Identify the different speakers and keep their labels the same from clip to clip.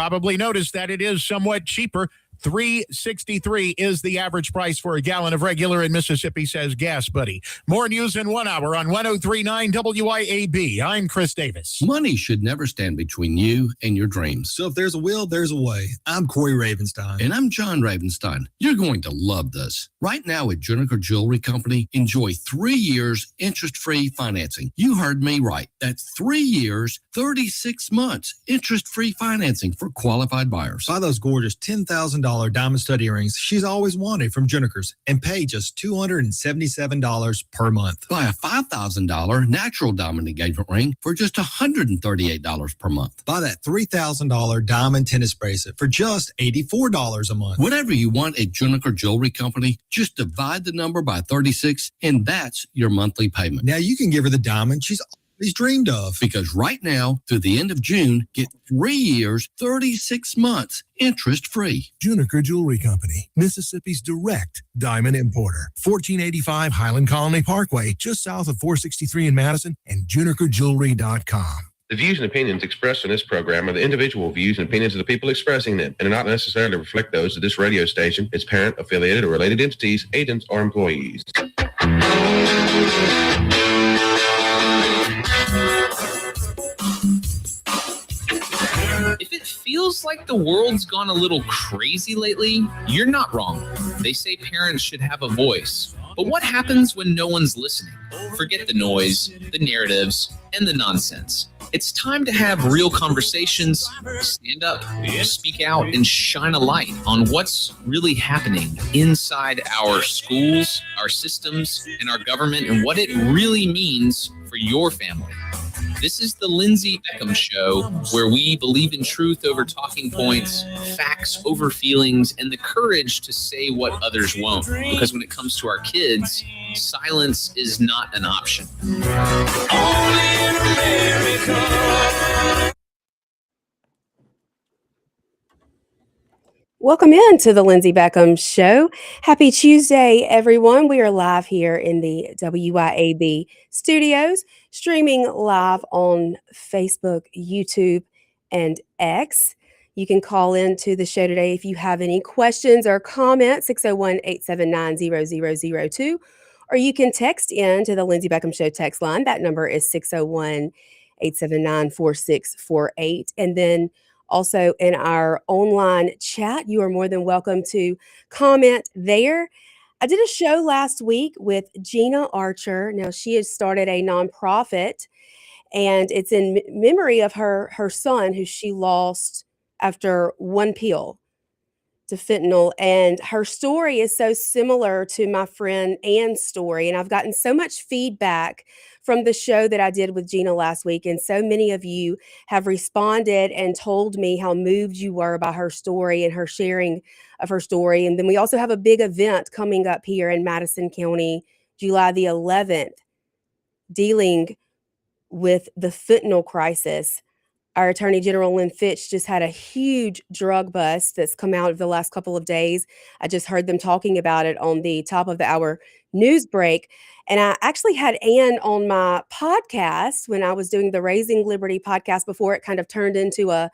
Speaker 1: probably noticed that it is somewhat cheaper. $3.63 is the average price for a gallon of regular in Mississippi, says Gas Buddy. More news in 1 hour on 103.9 WYAB. I'm Chris Davis.
Speaker 2: Money should never stand between you and your dreams.
Speaker 3: So if there's a will, there's a way. I'm Corey Ravenstein.
Speaker 2: And I'm John Ravenstein. You're going to love this. Right now at Juniker Jewelry Company, enjoy 3 years interest-free financing. You heard me right. That's 3 years, 36 months interest-free financing for qualified buyers.
Speaker 3: Buy those gorgeous $10,000 diamond stud earrings she's always wanted from Juniker's and pay just $277 per month.
Speaker 2: Buy a $5,000 natural diamond engagement ring for just $138 per month.
Speaker 3: Buy that $3,000 diamond tennis bracelet for just $84 a month.
Speaker 2: Whatever you want at Juniker Jewelry Company, just divide the number by 36 and that's your monthly payment.
Speaker 3: Now you can give her the diamond she's always dreamed of.
Speaker 2: Because right now, through the end of June, get 3 years, 36 months interest-free.
Speaker 4: Juniker Jewelry Company, Mississippi's direct diamond importer. 1485 Highland Colony Parkway, just south of 463 in Madison, and junikerjewelry.com.
Speaker 5: The views and opinions expressed in this program are the individual views and opinions of the people expressing them and do not necessarily reflect those of this radio station, its parent, affiliated, or related entities, agents, or employees.
Speaker 6: If it feels like the world's gone a little crazy lately, you're not wrong. They say parents should have a voice. But what happens when no one's listening? Forget the noise, the narratives, and the nonsense. It's time to have real conversations, stand up, speak out, and shine a light on what's really happening inside our schools, our systems, and our government, and what it really means for your family. This is the Lindsey Beckham Show, where we believe in truth over talking points, facts over feelings, and the courage to say what others won't. Because when it comes to our kids, silence is not an option.
Speaker 7: Only in America.
Speaker 8: Welcome in to the Lindsey Beckham Show. Happy Tuesday, everyone. We are live here in the WYAB studios, streaming live on Facebook, YouTube, and X. You can call into the show today if you have any questions or comments, 601-879-0002, or you can text in to the Lindsey Beckham Show text line. That number is 601-879-4648. And then also in our online chat, you are more than welcome to comment there. I did a show last week with Gina Archer. Now, she has started a nonprofit, and it's in memory of her son, who she lost after one pill to fentanyl. And her story is so similar to my friend Ann's story. And I've gotten so much feedback from the show that I did with Gina last week. And so many of you have responded and told me how moved you were by her story and her sharing of her story. And then we also have a big event coming up here in Madison County, July the 11th, dealing with the fentanyl crisis. Our Attorney General Lynn Fitch just had a huge drug bust that's come out of the last couple of days. I just heard them talking about it on the top of the hour news break. And I actually had Ann on my podcast when I was doing the Raising Liberty podcast before it kind of turned into a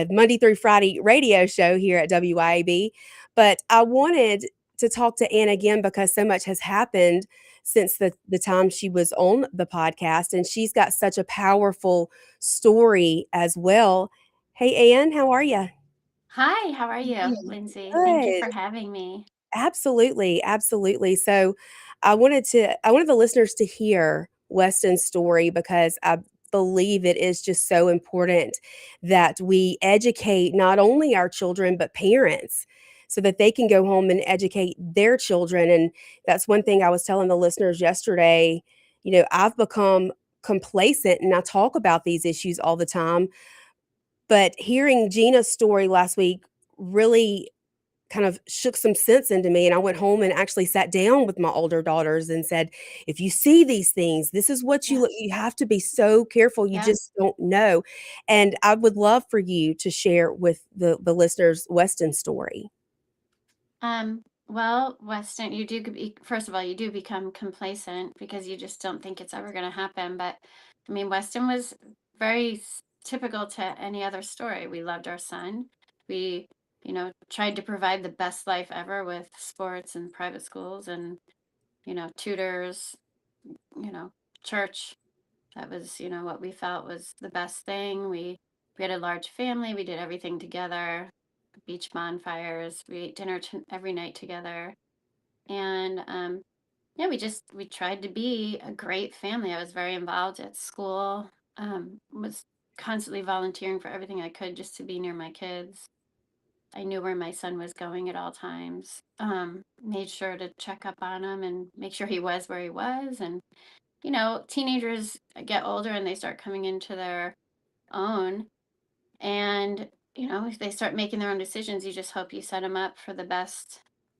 Speaker 8: Monday through Friday radio show here at WYAB. But I wanted to talk to Ann again because so much has happened since the time she was on the podcast, and she's got such a powerful story as well. Hey, Ann, how are you?
Speaker 9: Hi, how are you, Lindsey? Thank you for having me.
Speaker 8: Absolutely, absolutely. So I wanted the listeners to hear Weston's story because I believe it is just so important that we educate not only our children, but parents, so that they can go home and educate their children. And that's one thing I was telling the listeners yesterday. You know, I've become complacent and I talk about these issues all the time. But hearing Gina's story last week really kind of shook some sense into me. And I went home and actually sat down with my older daughters and said, if you see these things, this is what you have to be so careful. You just don't know. And I would love for you to share with the listeners Weston's story.
Speaker 9: Well, Weston, first of all, you do become complacent because you just don't think it's ever going to happen. But I mean, Weston was very typical to any other story. We loved our son. We, tried to provide the best life ever with sports and private schools and, tutors, you know, church. That was, what we felt was the best thing. We had a large family. We did everything together, beach bonfires. We ate dinner every night together. And yeah, we tried to be a great family. I was very involved at school, was constantly volunteering for everything I could just to be near my kids. I knew where my son was going at all times. Made sure to check up on him and make sure he was where he was. And, teenagers get older and they start coming into their own. And, if they start making their own decisions, you just hope you set them up for the best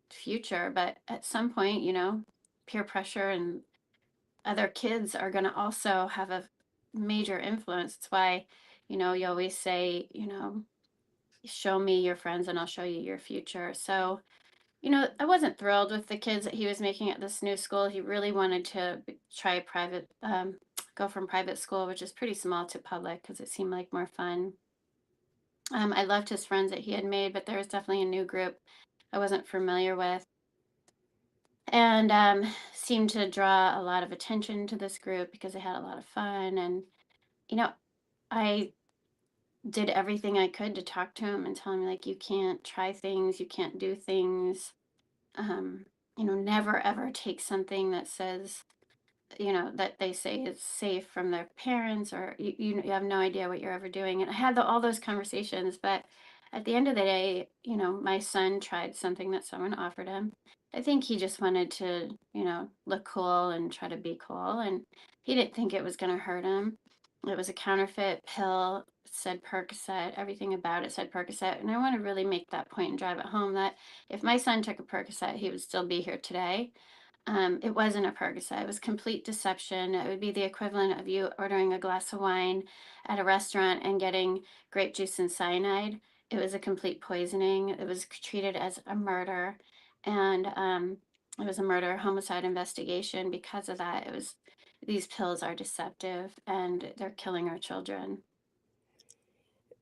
Speaker 9: future. But at some point, peer pressure and other kids are going to also have a major influence. It's why, you always say, show me your friends and I'll show you your future. So, I wasn't thrilled with the kids that he was making at this new school. He really wanted to try private, go from private school, which is pretty small, to public because it seemed like more fun. I loved his friends that he had made, but there was definitely a new group I wasn't familiar with. And seemed to draw a lot of attention to this group because they had a lot of fun. And, I did everything I could to talk to him and tell him, like, you can't try things, you can't do things. Never ever take something that says, that they say is safe from their parents, or you have no idea what you're ever doing. And I had all those conversations, but at the end of the day, my son tried something that someone offered him. I think he just wanted to, look cool and try to be cool. And he didn't think it was going to hurt him. It was a counterfeit pill, it said Percocet, everything about it said Percocet. And I want to really make that point and drive it home that if my son took a Percocet, he would still be here today. It wasn't a Percocet. It was complete deception. It would be the equivalent of you ordering a glass of wine at a restaurant and getting grape juice and cyanide. It was a complete poisoning. It was treated as a murder, and it was a murder homicide investigation. Because of that, these pills are deceptive and they're killing our children.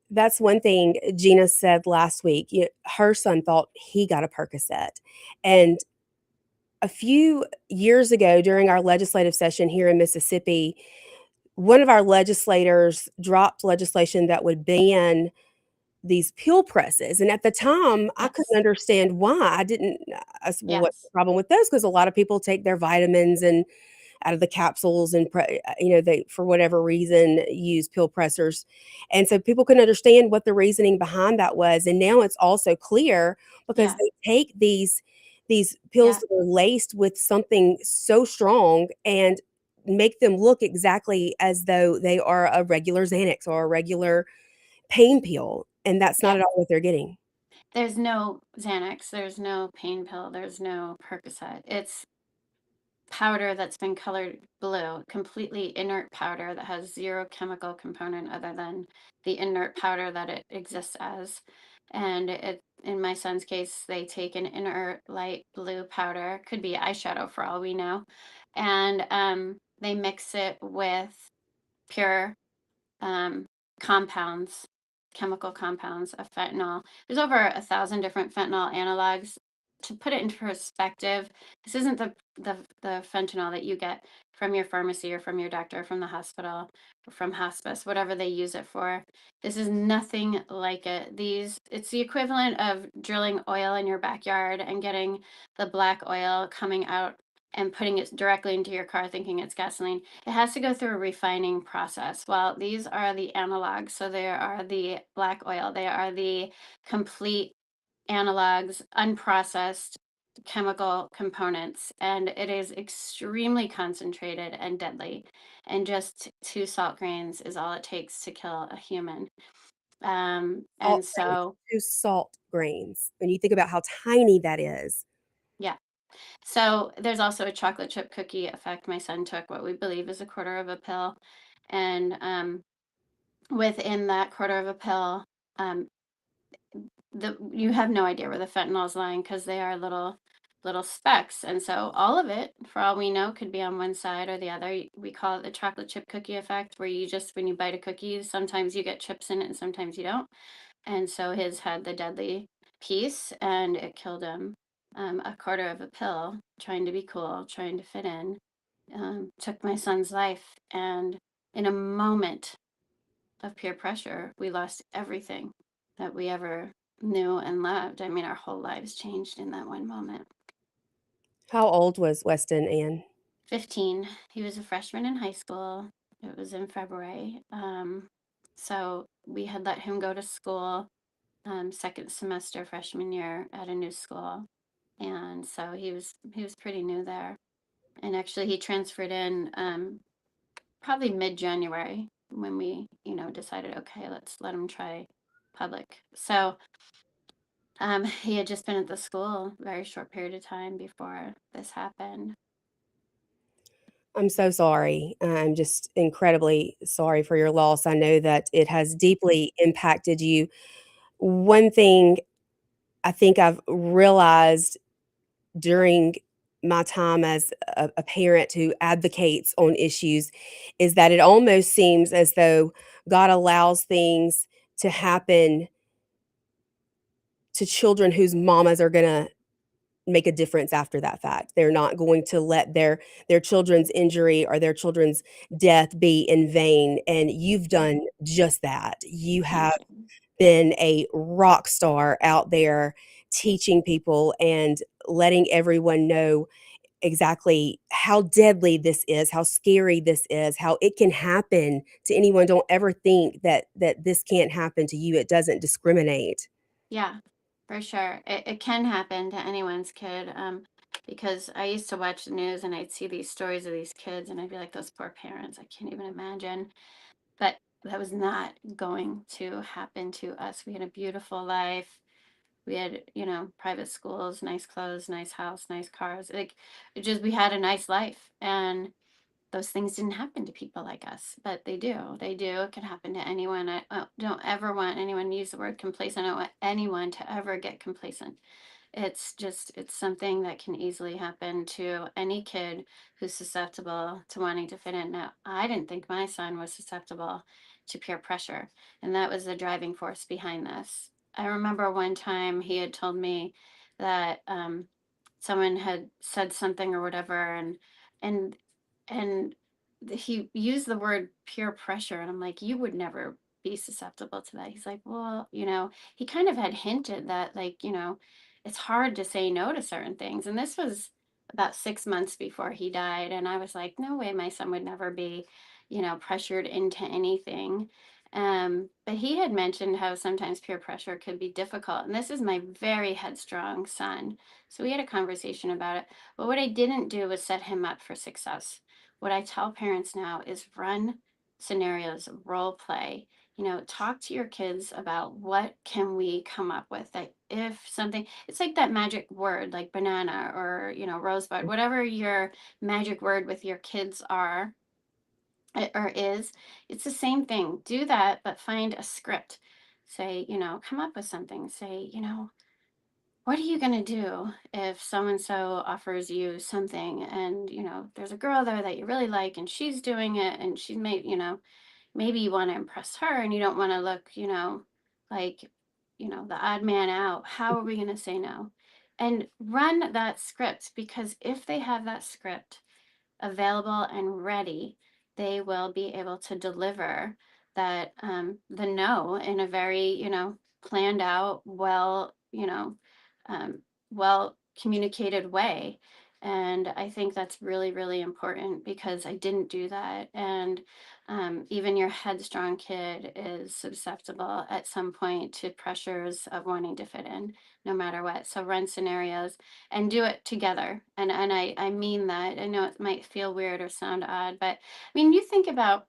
Speaker 8: That's one thing Gina said last week. Her son thought he got a Percocet, and a few years ago during our legislative session here in Mississippi, one of our legislators dropped legislation that would ban these pill presses. And at the time, I couldn't understand why. I didn't. I said, well, what's the problem with those? Because a lot of people take their vitamins and out of the capsules, and they, for whatever reason, use pill pressers. And so people couldn't understand what the reasoning behind that was. And now it's also clear because they take these pills that are laced with something so strong and make them look exactly as though they are a regular Xanax or a regular pain pill. And that's not at all what they're getting.
Speaker 9: There's no Xanax, there's no pain pill, there's no Percocet. It's powder that's been colored blue, completely inert powder that has zero chemical component other than the inert powder that it exists as. And in my son's case, they take an inert light blue powder, could be eyeshadow for all we know, and they mix it with pure compounds, chemical compounds of fentanyl. There's over 1,000 different fentanyl analogs. To put it into perspective, this isn't the fentanyl that you get from your pharmacy or from your doctor, or from the hospital, or from hospice, whatever they use it for. This is nothing like it. It's the equivalent of drilling oil in your backyard and getting the black oil coming out and putting it directly into your car thinking it's gasoline. It has to go through a refining process. Well, these are the analogs. So they are the black oil. They are the complete analogs, unprocessed chemical components. And it is extremely concentrated and deadly. And just 2 salt grains is all it takes to kill a human. And so
Speaker 8: 2 salt grains. When you think about how tiny that is.
Speaker 9: Yeah. So there's also a chocolate chip cookie effect. My son took what we believe is a quarter of a pill. And within that quarter of a pill, you have no idea where the fentanyl is lying because they are little little specks. And so all of it, for all we know, could be on one side or the other. We call it the chocolate chip cookie effect, where you just, when you bite a cookie, sometimes you get chips in it and sometimes you don't. And so his had the deadly piece and it killed him. A quarter of a pill, trying to be cool, trying to fit in, took my son's life. And in a moment of peer pressure, we lost everything that we ever knew and loved. I mean, our whole lives changed in that one moment.
Speaker 8: How old was Weston, Ann?
Speaker 9: 15. He was a freshman in high school. It was in February. So we had let him go to school, second semester freshman year at a new school. And so he was pretty new there. And actually he transferred in probably mid-January when we, decided, okay, let's let him try public. So he had just been at the school a very short period of time before this happened.
Speaker 8: I'm so sorry. I'm just incredibly sorry for your loss. I know that it has deeply impacted you. One thing I think I've realized during my time as a parent who advocates on issues is that it almost seems as though God allows things to happen to children whose mamas are going to make a difference after that fact. They're not going to let their children's injury or their children's death be in vain, and you've done just that. You have been a rock star out there teaching people and letting everyone know exactly how deadly this is, how scary this is, how it can happen to anyone. Don't ever think that this can't happen to you. It doesn't discriminate.
Speaker 9: Yeah, for sure. It can happen to anyone's kid. Because I used to watch the news and I'd see these stories of these kids and I'd be like, those poor parents, I can't even imagine. But that was not going to happen to us. We had a beautiful life. We had, private schools, nice clothes, nice house, nice cars. Like, we had a nice life. And those things didn't happen to people like us, but they do. They do. It can happen to anyone. I don't ever want anyone to use the word complacent. I don't want anyone to ever get complacent. It's something that can easily happen to any kid who's susceptible to wanting to fit in. Now, I didn't think my son was susceptible to peer pressure, and that was the driving force behind this. I remember one time he had told me that someone had said something or whatever, and and he used the word peer pressure, and I'm like, you would never be susceptible to that. He's like, well, he kind of had hinted that, like, it's hard to say no to certain things. And this was about 6 months before he died. And I was like, no way, my son would never be, pressured into anything. But he had mentioned how sometimes peer pressure could be difficult. And this is my very headstrong son. So we had a conversation about it. But what I didn't do was set him up for success. What I tell parents now is run scenarios, role play. Talk to your kids about what can we come up with, that if something, it's like that magic word, like banana or, rosebud, whatever your magic word with your kids are or is, it's the same thing. Do that, but find a script. Say, come up with something. Say, what are you going to do if so-and-so offers you something and, there's a girl there that you really like and she's doing it and she's made, maybe you want to impress her and you don't want to look, like, the odd man out. How are we going to say no? And run that script, because if they have that script available and ready, they will be able to deliver that the no in a very, planned out, well, um, well communicated way. And I think that's really, really important, because I didn't do that. And even your headstrong kid is susceptible at some point to pressures of wanting to fit in, no matter what. So run scenarios and do it together. And I mean that. I know it might feel weird or sound odd, but I mean, you think about,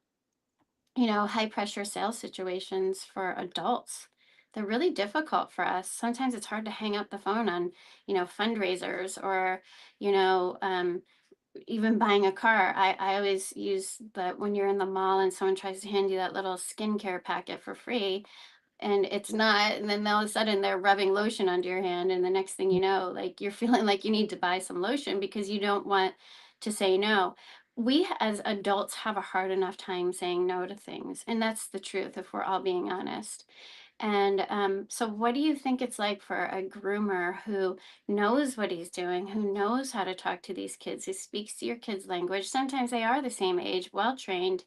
Speaker 9: high pressure sales situations for adults. They're really difficult for us. Sometimes it's hard to hang up the phone on, fundraisers or, you know, um, even buying a car. I always use that when you're in the mall and someone tries to hand you that little skincare packet for free. and it's not, and then all of a sudden they're rubbing lotion under your hand, and the next thing you know, like, you're feeling like you need to buy some lotion because you don't want to say no. We as adults have a hard enough time saying no to things, and that's the truth if we're all being honest. And so, what do you think it's like for a groomer who knows what he's doing, who knows how to talk to these kids, who speaks to your kids' language? Sometimes they are the same age, well trained,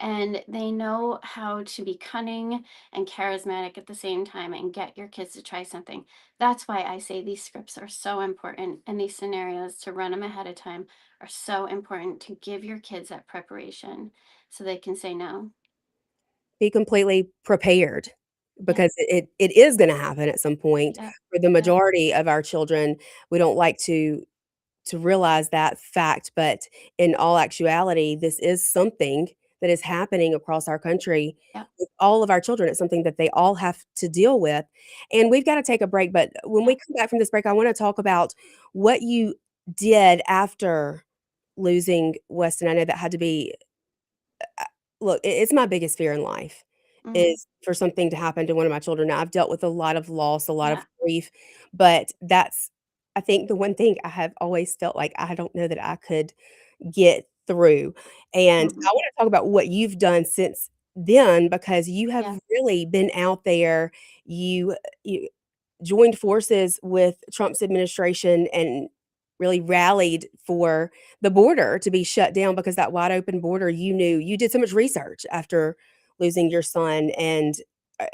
Speaker 9: and they know how to be cunning and charismatic at the same time and get your kids to try something. That's why I say these scripts are so important, and these scenarios to run them ahead of time are so important to give your kids that preparation so they can say no.
Speaker 8: Be completely prepared
Speaker 9: Yeah,
Speaker 8: because it is gonna happen at some point.
Speaker 9: yeah,
Speaker 8: For the
Speaker 9: yeah,
Speaker 8: majority of our children, we don't like to realize that fact, but in all actuality, this is something that is happening across our country
Speaker 9: yeah,
Speaker 8: with all of our children. It's something that they all have to deal with, and we've gotta take a break, but when we
Speaker 9: yeah.
Speaker 8: come back from this break, I wanna talk about what you did after losing Weston. I know that had to be look, it's my biggest fear in life
Speaker 9: Hmm.
Speaker 8: is for something to happen to one of my children. Now, I've dealt with a lot of loss, a lot of
Speaker 9: Yeah.
Speaker 8: grief, but that's I think the one thing I have always felt like I don't know that I could get through. And
Speaker 9: Hmm.
Speaker 8: I wanna talk about what you've done since then because you have
Speaker 9: Yeah.
Speaker 8: really been out there. You joined forces with Trump's administration and really rallied for the border to be shut down because that wide open border, you knew you did so much research after losing your son, and,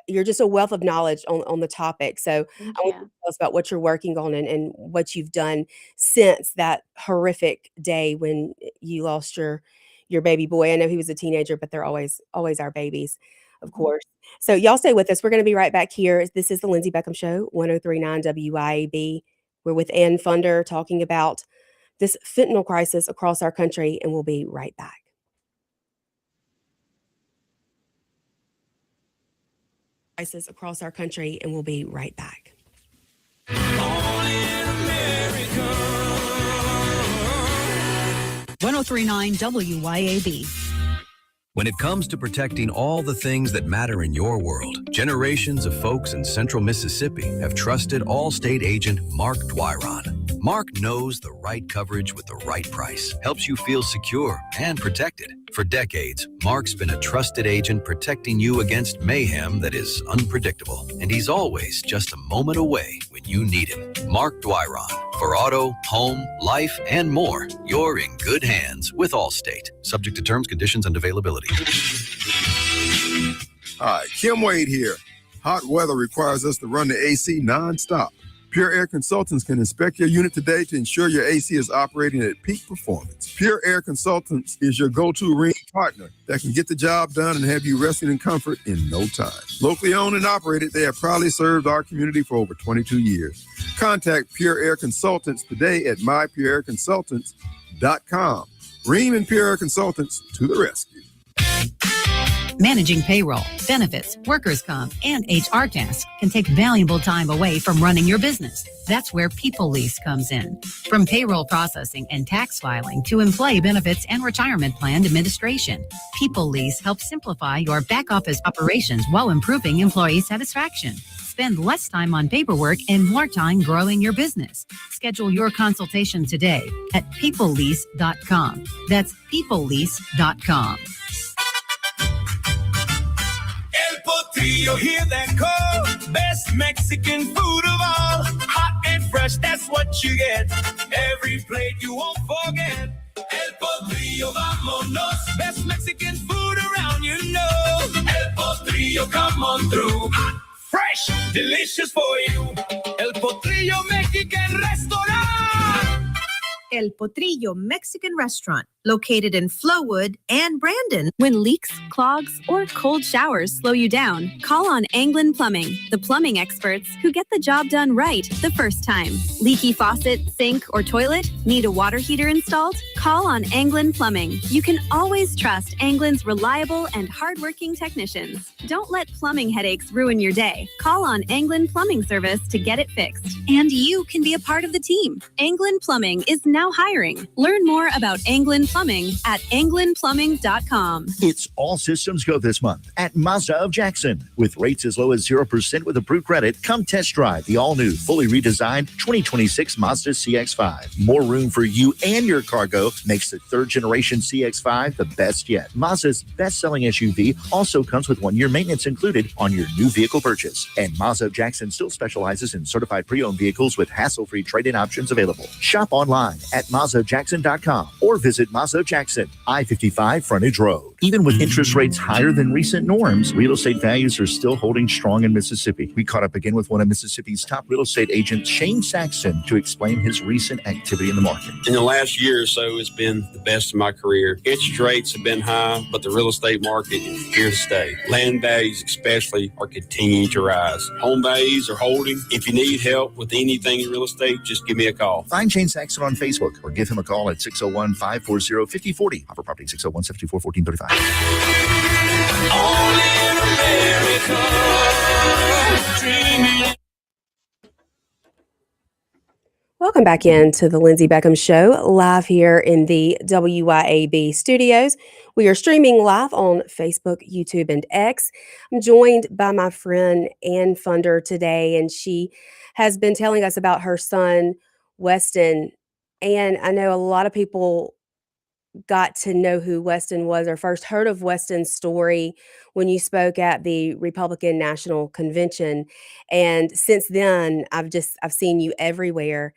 Speaker 8: you're just a wealth of knowledge on the topic, so I
Speaker 9: Thank
Speaker 8: want you
Speaker 9: you.
Speaker 8: to tell us about what you're working on and what you've done since that horrific day when you lost your baby boy. I know he was a teenager, but they're always our babies, of
Speaker 9: Mhm.
Speaker 8: course. So y'all stay with us. We're gonna be right back here. This is the Lindsey Beckham Show, 1039 WYAB. We're with Ann Funder talking about this fentanyl crisis across our country, and we'll be right back. Crisis across our country, and we'll be right back.
Speaker 10: 1039 WYAB.
Speaker 11: When it comes to protecting all the things that matter in your world, generations of folks in central Mississippi have trusted Allstate agent Mark Dwyron. Mark knows the right coverage with the right price, helps you feel secure and protected. For decades, Mark's been a trusted agent protecting you against mayhem that is unpredictable, and he's always just a moment away when you need him. Mark Dwyron. For auto, home, life, and more, you're in good hands with Allstate. Subject to terms, conditions, and availability.
Speaker 12: Hi, Kim Wade here. Hot weather requires us to run the AC nonstop. Pure Air Consultants can inspect your unit today to ensure your AC is operating at peak performance. Pure Air Consultants is your go-to ring partner that can get the job done and have you resting in comfort in no time. Locally owned and operated, they have proudly served our community for over 22 years. Contact Pure Air Consultants today at mypureairconsultants.com. Ream and Pure Air Consultants to the rescue.
Speaker 10: Managing payroll, benefits, workers' comp, and HR tasks can take valuable time away from running your business. That's where People Lease comes in. From payroll processing and tax filing to employee benefits and retirement plan administration, People Lease helps simplify your back office operations while improving employee satisfaction. Spend less time on paperwork and more time growing your business. Schedule your consultation today at peoplelease.com. That's peoplelease.com.
Speaker 7: Potrillo, hear that call? Best Mexican food of all. Hot and fresh, that's what you get. Every plate you won't forget. El Potrillo, vámonos. Best Mexican food around, you know. El Potrillo, come on through. Hot, fresh, delicious for you. El Potrillo Mexican Restaurant.
Speaker 13: El Potrillo Mexican Restaurant, located in Flowood and Brandon. When leaks, clogs, or cold showers slow you down, call on Anglin Plumbing, the plumbing experts who get the job done right the first time. Leaky faucet, sink, or toilet? Need a water heater installed? Call on Anglin Plumbing. You can always trust Anglin's reliable and hardworking technicians. Don't let plumbing headaches ruin your day. Call on Anglin Plumbing Service to get it fixed. And you can be a part of the team. Anglin Plumbing is now hiring. Learn more about Anglin Plumbing at anglinplumbing.com.
Speaker 14: It's all systems go this month at Mazda of Jackson. With rates as low as 0% with approved credit, come test drive the all-new, fully redesigned 2026 Mazda CX-5. More room for you and your cargo makes the third-generation CX-5 the best yet. Mazda's best-selling SUV also comes with 1-year maintenance included on your new vehicle purchase. And Mazda of Jackson still specializes in certified pre-owned vehicles with hassle-free trade-in options available. Shop online at MazdaofJackson.com or visit Mazda of Jackson, I-55 Frontage Road. Even with interest rates higher than recent norms, real estate values are still holding strong in Mississippi. We caught up again with one of Mississippi's top real estate agents, Shane Saxton, to explain his recent activity in the market.
Speaker 15: In the last year or so, it's been the best of my career. Interest rates have been high, but the real estate market is here to stay. Land values especially are continuing to rise. Home values are holding. If you need help with anything in real estate, just give me a call.
Speaker 14: Find Shane Saxton on Facebook or give him a call at 601-540-5040. Offer property 601-724-1435.
Speaker 7: Only in America, dreaming.
Speaker 8: Welcome back into the Lindsey Beckham Show, live here in the WYAB studios. We are streaming live on Facebook, YouTube, and X. I'm joined by my friend Ann Funder today, and she has been telling us about her son, Weston. And I know a lot of people got to know who Weston was or first heard of Weston's story when you spoke at the Republican National Convention. And since then, I've seen you everywhere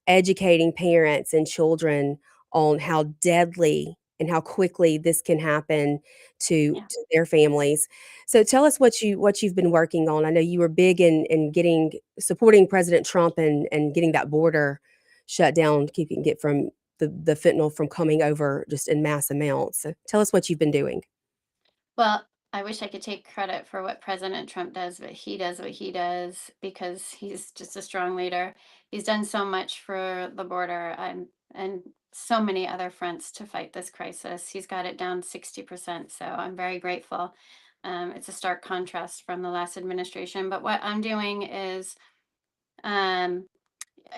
Speaker 8: educating parents and children on how deadly and how quickly this can happen to their families. So tell us what you've been working on. I know you were big in supporting President Trump and getting that border shut down, keeping it from the fentanyl from coming over just in mass amounts. So tell us what you've been doing.
Speaker 9: Well, I wish I could take credit for what President Trump does, but he does what he does because he's just a strong leader. He's done so much for the border and so many other fronts to fight this crisis. He's got it down 60%, so I'm very grateful. It's a stark contrast from the last administration, but what I'm doing is I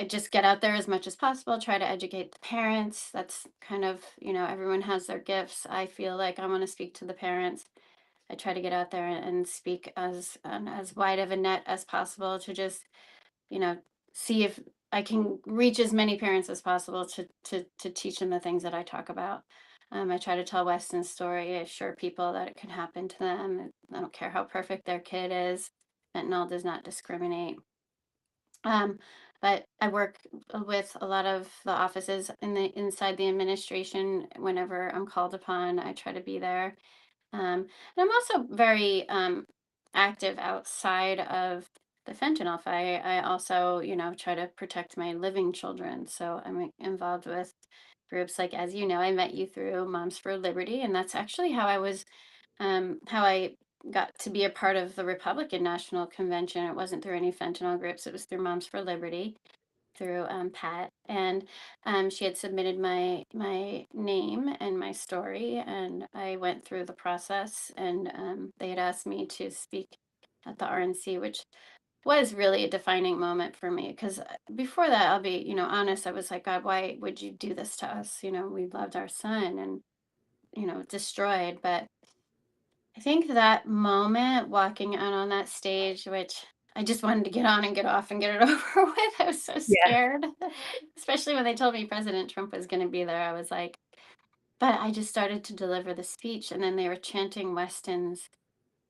Speaker 9: just get out there as much as possible, try to educate the parents. That's kind of, everyone has their gifts. I feel like I want to speak to the parents. I try to get out there and speak as wide of a net as possible to just, see if I can reach as many parents as possible to teach them the things that I talk about. I try to tell Weston's story, assure people that it can happen to them. I don't care how perfect their kid is. Fentanyl does not discriminate. But I work with a lot of the offices inside the administration. Whenever I'm called upon, I try to be there. And I'm also very active outside of the fentanyl fight. I also, try to protect my living children. So I'm involved with groups like, as you know, I met you through Moms for Liberty, and that's actually how I got to be a part of the Republican National Convention. It wasn't through any fentanyl groups. It was through Moms for Liberty, through Pat. And she had submitted my name and my story, and I went through the process, and they had asked me to speak at the RNC, which was really a defining moment for me. Because before that, I'll be, honest, I was like, God, why would you do this to us? We loved our son and, destroyed. But I think that moment walking out on that stage, which I just wanted to get on and get off and get it over with. I was so scared, especially when they told me President Trump was going to be there. I was like, but I just started to deliver the speech, and then they were chanting Weston's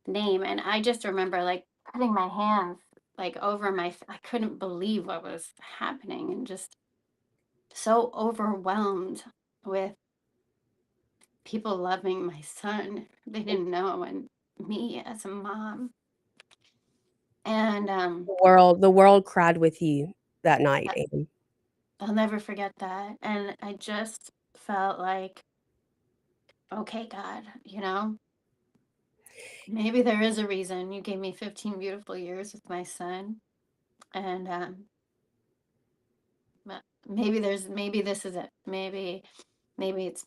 Speaker 9: name. And I just remember like putting my hands like over I couldn't believe what was happening, and just so overwhelmed with people loving my son. They didn't know, and me as a mom. And
Speaker 8: The world cried with you that night, Ann.
Speaker 9: I'll never forget that. And I just felt like, okay, God, maybe there is a reason you gave me 15 beautiful years with my son. And maybe this is it. Maybe it's,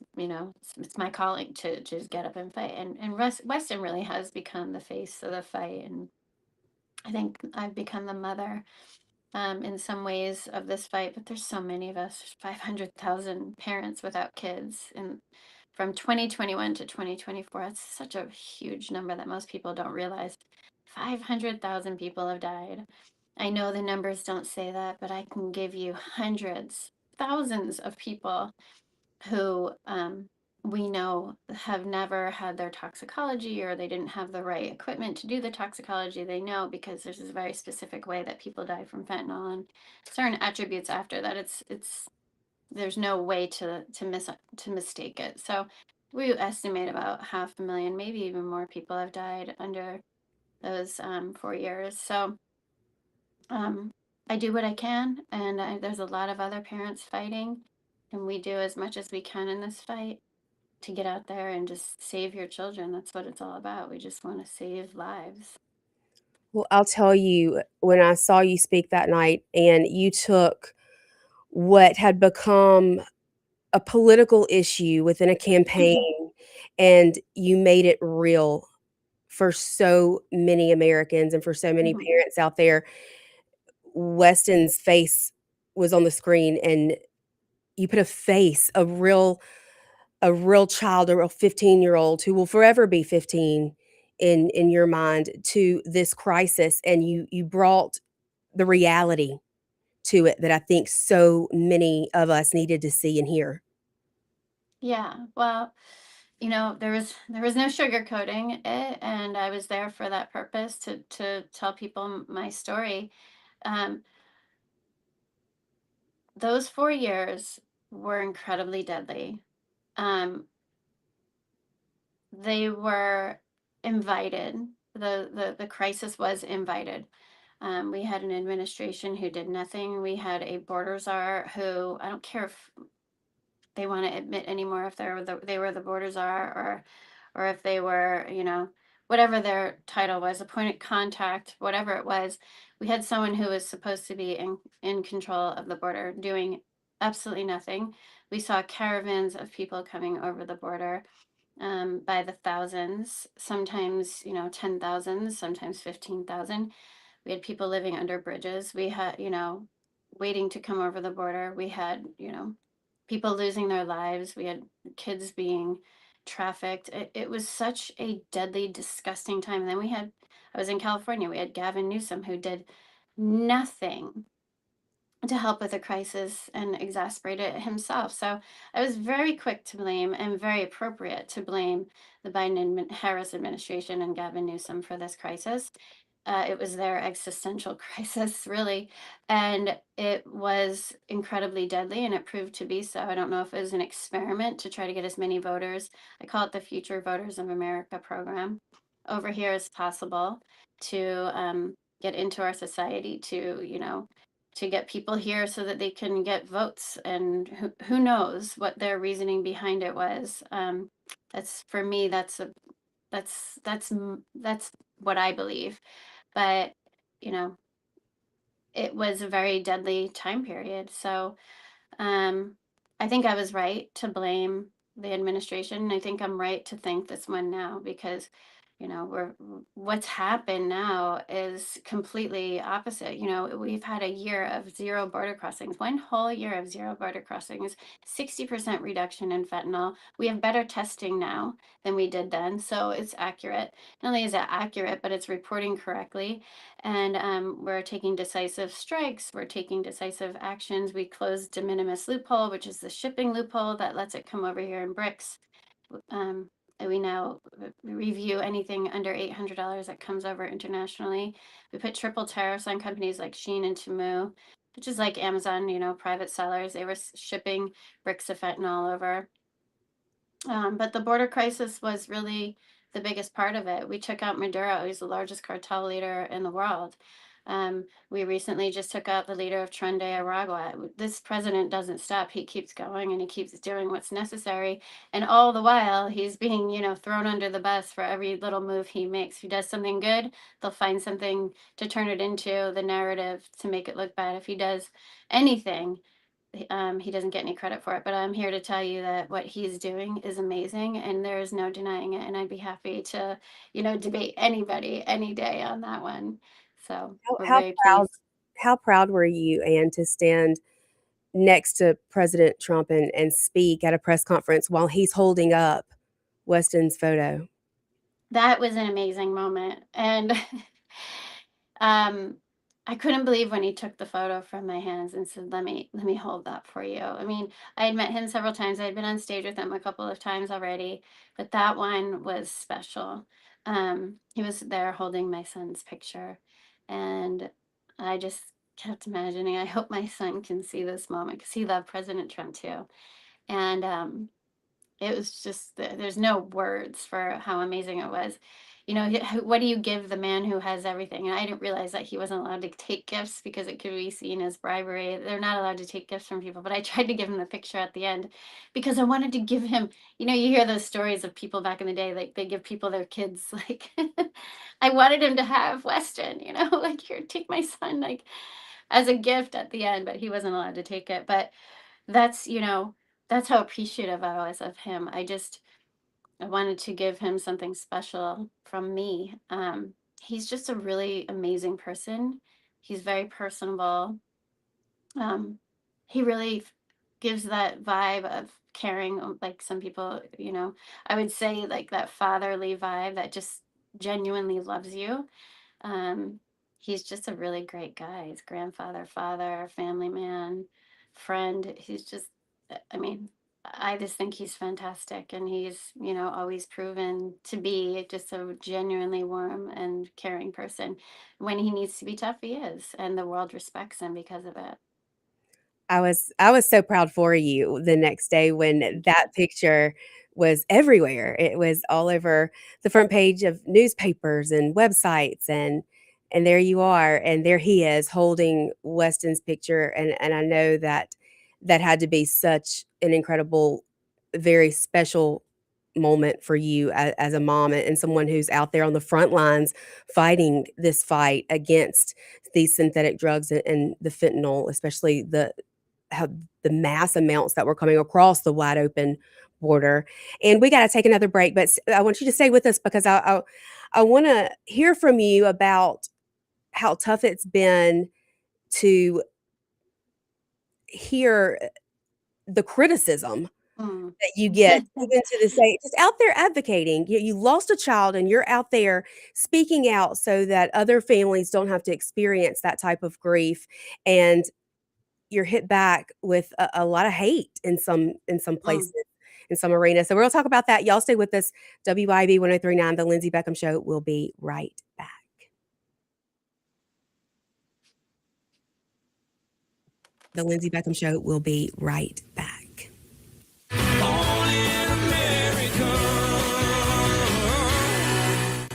Speaker 9: it's my calling to just get up and fight. And Weston really has become the face of the fight. And I think I've become the mother in some ways of this fight, but there's so many of us. There's 500,000 parents without kids, and from 2021 to 2024, that's such a huge number that most people don't realize. 500,000 people have died. I know the numbers don't say that, but I can give you hundreds, thousands of people who we know have never had their toxicology, or they didn't have the right equipment to do the toxicology. They know because there's this very specific way that people die from fentanyl and certain attributes after that. It's there's no way to mistake it. So we estimate about 500,000, maybe even more people have died under those 4 years. So I do what I can, and there's a lot of other parents fighting, and we do as much as we can in this fight to get out there and just save your children. That's what it's all about. We just want to save lives.
Speaker 8: Well, I'll tell you, when I saw you speak that night and you took what had become a political issue within a campaign and you made it real for so many Americans and for so many parents out there. Weston's face was on the screen, and you put a face, a real child, a real 15-year-old who will forever be 15 in your mind, to this crisis, and you brought the reality to it that I think so many of us needed to see and hear.
Speaker 9: Yeah, well, there was no sugarcoating it, and I was there for that purpose to tell people my story. Um, those 4 years were incredibly deadly. Um, they were invited. The crisis was invited. We had an administration who did nothing. We had a border czar who, I don't care if they want to admit anymore if they were the border czar, or if they were, whatever their title was, a point of contact, whatever it was. We had someone who was supposed to be in control of the border doing absolutely nothing. We saw caravans of people coming over the border by the thousands, sometimes 10,000, sometimes 15,000. We had people living under bridges. We had waiting to come over the border. We had people losing their lives. We had kids being trafficked. It was such a deadly, disgusting time. And then I was in California. We had Gavin Newsom, who did nothing to help with the crisis and exasperate it himself. So I was very quick to blame, and very appropriate to blame, the Biden-Harris administration and Gavin Newsom for this crisis. It was their existential crisis, really, and it was incredibly deadly, and it proved to be so. I don't know if it was an experiment to try to get as many voters, I call it the Future Voters of America program, over here as possible, to get into our society, to get people here so that they can get votes. And who knows what their reasoning behind it was. That's, for me, that's what I believe. But it was a very deadly time period. So I think I was right to blame the administration. I think I'm right to thank this one now, because what's happened now is completely opposite. We've had a year of zero border crossings, one whole year of zero border crossings, 60% reduction in fentanyl. We have better testing now than we did then. So it's accurate. Not only is it accurate, but it's reporting correctly. And we're taking decisive strikes. We're taking decisive actions. We closed de minimis loophole, which is the shipping loophole that lets it come over here in bricks. We now review anything under $800 that comes over internationally. We put triple tariffs on companies like Shein and Temu, which is like Amazon, private sellers. They were shipping bricks of fentanyl over. But the border crisis was really the biggest part of it. We took out Maduro, who's the largest cartel leader in the world. We recently just took out the leader of Tren de Aragua. This president doesn't stop. He keeps going, and he keeps doing what's necessary. And all the while, he's being, thrown under the bus for every little move he makes. If he does something good, they'll find something to turn it into the narrative to make it look bad. If he does anything, he doesn't get any credit for it. But I'm here to tell you that what he's doing is amazing, and there is no denying it. And I'd be happy to, debate anybody any day on that one. So we're very pleased.
Speaker 8: how proud were you, Anne, to stand next to President Trump and speak at a press conference while he's holding up Weston's photo?
Speaker 9: That was an amazing moment. And I couldn't believe when he took the photo from my hands and said, let me hold that for you. I mean, I had met him several times. I had been on stage with him a couple of times already, but that one was special. He was there holding my son's picture, and I just kept imagining, I hope my son can see this moment, because he loved President Trump too. And it was just, there's no words for how amazing it was. You know, what do you give the man who has everything? And I didn't realize that he wasn't allowed to take gifts because it could be seen as bribery. They're not allowed to take gifts from people, but I tried to give him the picture at the end because I wanted to give him, you know, you hear those stories of people back in the day, like they give people their kids, like I wanted him to have Weston, you know, like, here, take my son, like, as a gift at the end, but he wasn't allowed to take it. But that's, you know, that's how appreciative I was of him. I wanted to give him something special from me. He's just a really amazing person. He's very personable. He really gives that vibe of caring, like some people, you know, I would say like that fatherly vibe that just genuinely loves you. He's just a really great guy. He's grandfather, father, family man, friend. He's just, I mean, I just think he's fantastic, and he's, you know, always proven to be just a genuinely warm and caring person. When he needs to be tough, he is, and the world respects him because of it.
Speaker 8: I was so proud for you the next day when that picture was everywhere. It was all over the front page of newspapers and websites, and there you are, and there he is holding Weston's picture, and I know that had to be such an incredible, very special moment for you as a mom and someone who's out there on the front lines fighting this fight against these synthetic drugs and the fentanyl, especially the mass amounts that were coming across the wide open border. And we got to take another break, but I want you to stay with us because I want to hear from you about how tough it's been to hear the criticism that you get even to this day, just out there advocating. You lost a child and you're out there speaking out so that other families don't have to experience that type of grief, and you're hit back with a lot of hate in some places, in some arenas. So we're going to talk about that. Y'all stay with us. WYAB 103.9, The Lindsey Beckham Show. We'll be right back. The Lindsey Beckham Show will be right back.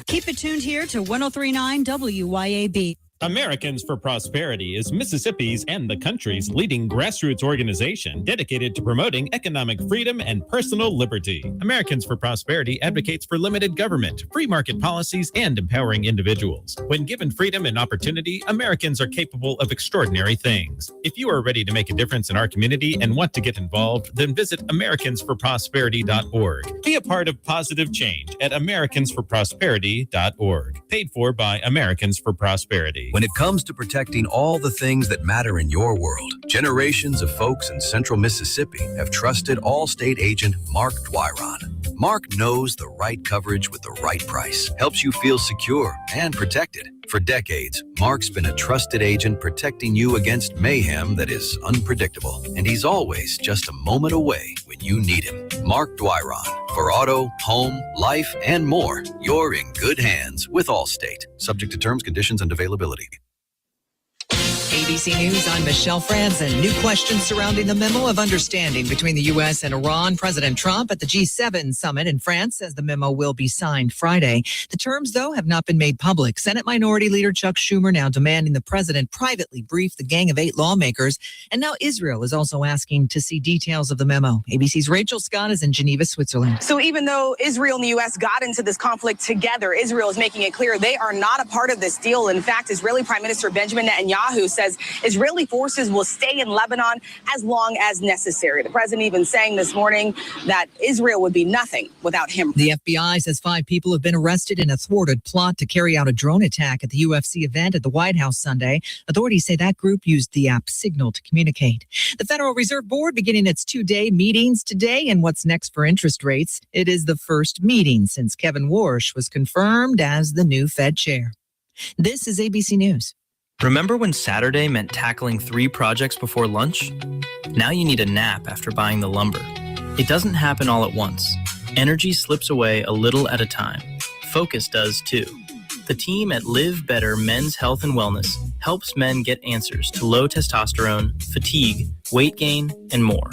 Speaker 16: Keep it tuned here to 103.9 WYAB.
Speaker 17: Americans for Prosperity is Mississippi's and the country's leading grassroots organization dedicated to promoting economic freedom and personal liberty. Americans for Prosperity advocates for limited government, free market policies, and empowering individuals. When given freedom and opportunity, Americans are capable of extraordinary things. If you are ready to make a difference in our community and want to get involved, then visit americansforprosperity.org. Be a part of positive change at americansforprosperity.org. Paid for by Americans for Prosperity.
Speaker 11: When it comes to protecting all the things that matter in your world, generations of folks in central Mississippi have trusted Allstate agent Mark Dwyron. Mark knows the right coverage with the right price, helps you feel secure and protected. For decades, Mark's been a trusted agent protecting you against mayhem that is unpredictable, and he's always just a moment away when you need him. Mark Dwyron. For auto, home, life, and more, you're in good hands with Allstate. Subject to terms, conditions, and availability.
Speaker 16: ABC News, I'm Michelle Franzen. New questions surrounding the memo of understanding between the U.S. and Iran. President Trump at the G7 summit in France says the memo will be signed Friday. The terms, though, have not been made public. Senate Minority Leader Chuck Schumer now demanding the president privately brief the gang of 8 lawmakers. And now Israel is also asking to see details of the memo. ABC's Rachel Scott is in Geneva, Switzerland.
Speaker 18: So even though Israel and the U.S. got into this conflict together, Israel is making it clear they are not a part of this deal. In fact, Israeli Prime Minister Benjamin Netanyahu says says Israeli forces will stay in Lebanon as long as necessary. The president even saying this morning that Israel would be nothing without him.
Speaker 16: The FBI says 5 people have been arrested in a thwarted plot to carry out a drone attack at the UFC event at the White House Sunday. Authorities say that group used the app Signal to communicate. The Federal Reserve Board beginning its 2-day meetings today. And what's next for interest rates? It is the first meeting since Kevin Warsh was confirmed as the new Fed chair. This is ABC News.
Speaker 19: Remember when Saturday meant tackling 3 projects before lunch? Now you need a nap after buying the lumber. It doesn't happen all at once. Energy slips away a little at a time. Focus does too. The team at Live Better Men's Health and Wellness helps men get answers to low testosterone, fatigue, weight gain, and more.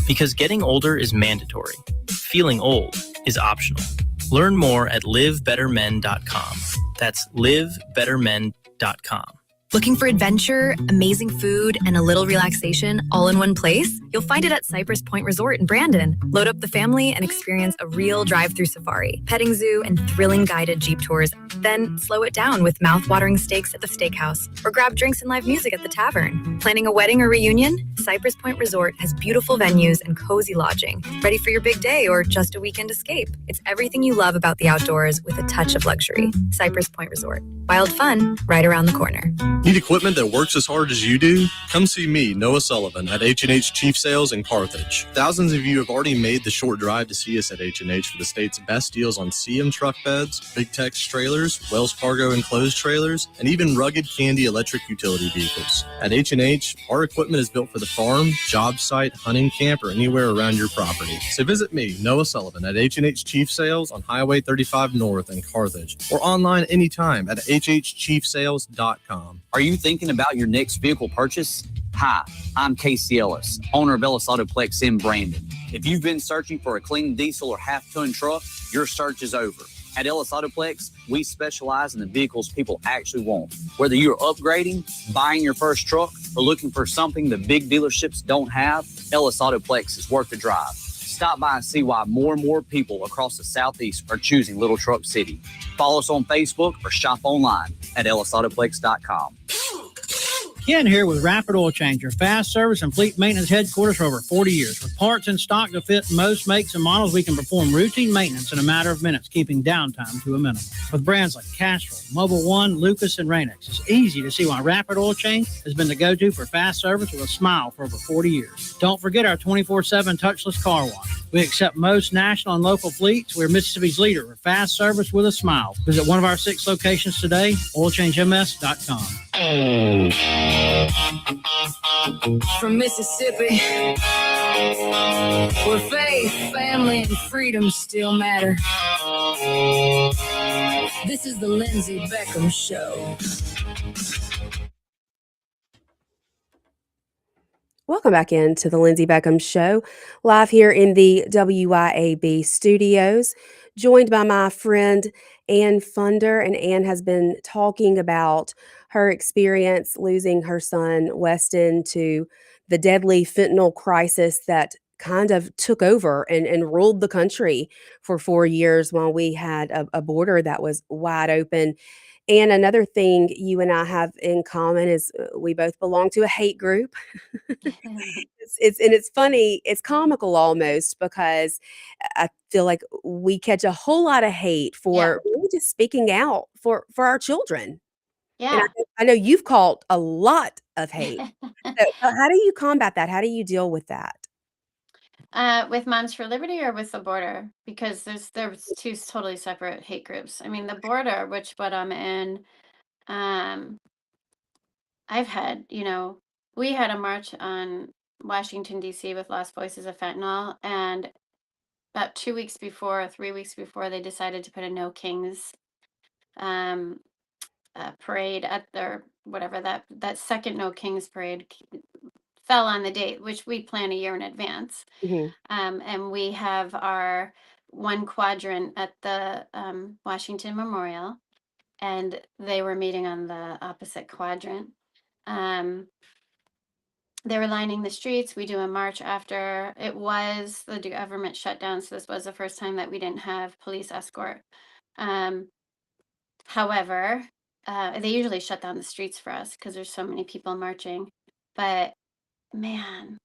Speaker 19: Because getting older is mandatory. Feeling old is optional. Learn more at livebettermen.com. That's livebettermen.com.
Speaker 20: Looking for adventure, amazing food, and a little relaxation all in one place? You'll find it at Cypress Point Resort in Brandon. Load up the family and experience a real drive-through safari, petting zoo, and thrilling guided Jeep tours. Then slow it down with mouth-watering steaks at the steakhouse, or grab drinks and live music at the tavern. Planning a wedding or reunion? Cypress Point Resort has beautiful venues and cozy lodging. Ready for your big day or just a weekend escape? It's everything you love about the outdoors with a touch of luxury. Cypress Point Resort. Wild fun right around the corner.
Speaker 21: Need equipment that works as hard as you do? Come see me, Noah Sullivan, at H&H Chief Sales in Carthage. Thousands of you have already made the short drive to see us at H&H for the state's best deals on CM truck beds, Big Tex trailers, Wells Fargo enclosed trailers, and even rugged Candy electric utility vehicles. At H&H, our equipment is built for the farm, job site, hunting camp, or anywhere around your property. So visit me, Noah Sullivan, at H&H Chief Sales on Highway 35 North in Carthage, or online anytime at hhchiefsales.com.
Speaker 22: Are you thinking about your next vehicle purchase? Hi, I'm Casey Ellis, owner of Ellis Autoplex in Brandon. If you've been searching for a clean diesel or half-ton truck, your search is over. At Ellis Autoplex, we specialize in the vehicles people actually want. Whether you're upgrading, buying your first truck, or looking for something the big dealerships don't have, Ellis Autoplex is worth the drive. Stop by and see why more and more people across the Southeast are choosing Little Truck City. Follow us on Facebook or shop online at ellisautoplex.com.
Speaker 23: Ken here with Rapid Oil Change, your fast service and fleet maintenance headquarters for over 40 years. With parts in stock to fit most makes and models, we can perform routine maintenance in a matter of minutes, keeping downtime to a minimum. With brands like Castrol, Mobile One, Lucas, and Rain-X, it's easy to see why Rapid Oil Change has been the go-to for fast service with a smile for over 40 years. Don't forget our 24/7 touchless car wash. We accept most national and local fleets. We're Mississippi's leader for fast service with a smile. Visit one of our 6 locations today, oilchangems.com.
Speaker 24: From Mississippi, where faith, family, and freedom still matter. This is the Lindsey Beckham Show.
Speaker 8: Welcome back into the Lindsey Beckham Show, live here in the WYAB studios, joined by my friend Ann Funder. And Ann has been talking about her experience losing her son, Weston, to the deadly fentanyl crisis that kind of took over and ruled the country for 4 years while we had a border that was wide open. And another thing you and I have in common is we both belong to a hate group. It's funny, it's comical almost, because I feel like we catch a whole lot of hate for really just speaking out for our children.
Speaker 9: Yeah.
Speaker 8: And I know you've caught a lot of hate. So how do you combat that? How do you deal with that?
Speaker 9: With Moms for Liberty or with the border? Because there's 2 totally separate hate groups. I mean, the border, which what I'm in, I've had, we had a march on Washington, D.C. with Lost Voices of Fentanyl, and about 2 weeks before, 3 weeks before, they decided to put a No Kings parade at their, whatever, that second No Kings parade fell on the date, which we plan a year in advance.
Speaker 8: Mm-hmm.
Speaker 9: And we have our one quadrant at the Washington Memorial, and they were meeting on the opposite quadrant. They were lining the streets. We do a march after. It was the government shutdown, so this was the first time that we didn't have police escort. However, They usually shut down the streets for us because there's so many people marching. But man,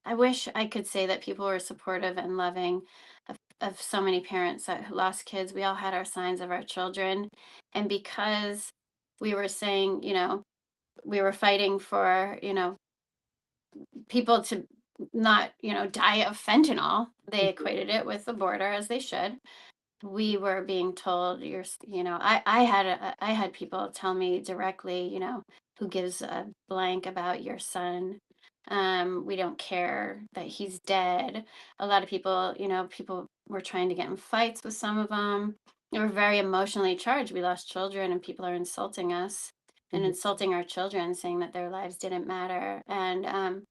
Speaker 9: I wish I could say that people were supportive and loving of so many parents that lost kids. We all had our signs of our children. And because we were saying, we were fighting for, people to not, die of fentanyl, they equated it with the border, as they should. We were being told I had people tell me directly, who gives a blank about your son. We don't care that he's dead. A lot of people, people were trying to get in fights with some of them. They were very emotionally charged. We lost children and people are insulting us and insulting our children, saying that their lives didn't matter. And